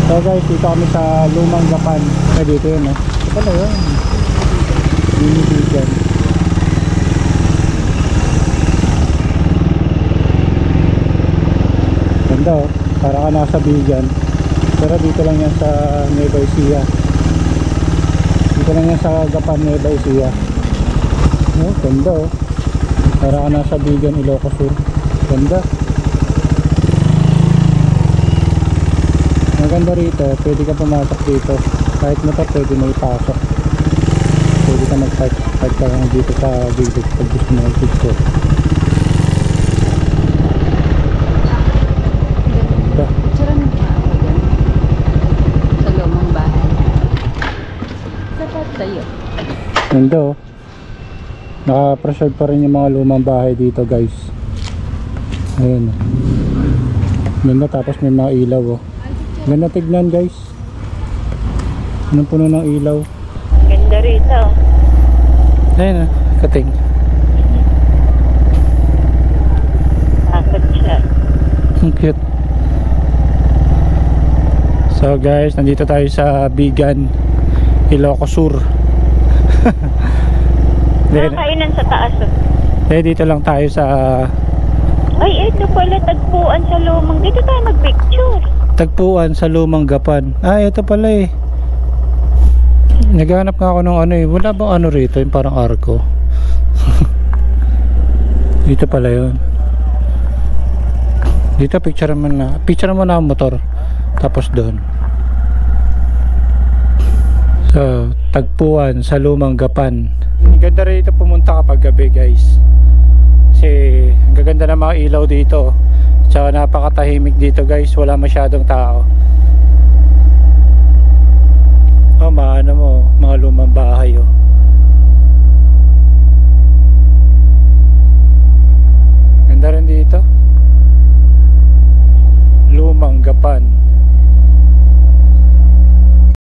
So guys, dito kami sa Lumang Gapan. Dito yun eh. Ano yun? Binibigyan. Ganda oh. Para ka nasa Bigan. Pero dito lang yan sa Nueva Ecija. Dito lang yan sa Gapan, Nueva Ecija. Oh, ganda oh. Para ka nasa Bigan, Ilocos Sur. Ganda. Maganda rito, pwede ka pumasok dito. Kahit motor pwede mo ipasok. Pwede ka mag-park ka lang dito sa gilid pag gusto mo mag-picture. Picture mo pa ako dyan sa lumang bahay. Sapat tayo. Ganda oh. Naka-preserve pa rin yung mga lumang bahay dito guys. Ayun oh. Ganda, tapos may mga ilaw oh. Ganda tignan guys. Anong puno ng ilaw. Ganda rito. Ayun oh, kating. Takot siya. Ang cute. So guys, nandito tayo sa Bigan, Ilocos Sur. Kainan sa taas. Dito lang tayo sa Ay, ito pala tagpuan sa lumang. Dito tayo mag-picture. Tagpuan sa Lumang Gapan. Ah, ito pala eh. Naghanap nga ako ng ano eh. Wala bang ano rito? Yung parang arko. Dito pala yun. Dito picture mo na. Picture mo na ang motor. Tapos doon. So, tagpuan sa Lumang Gapan. Ganda rito pumunta kapag gabi guys. Kasi ang gaganda ng mga ilaw dito. Tsaka napakatahimik dito guys. Wala masyadong tao. Oh,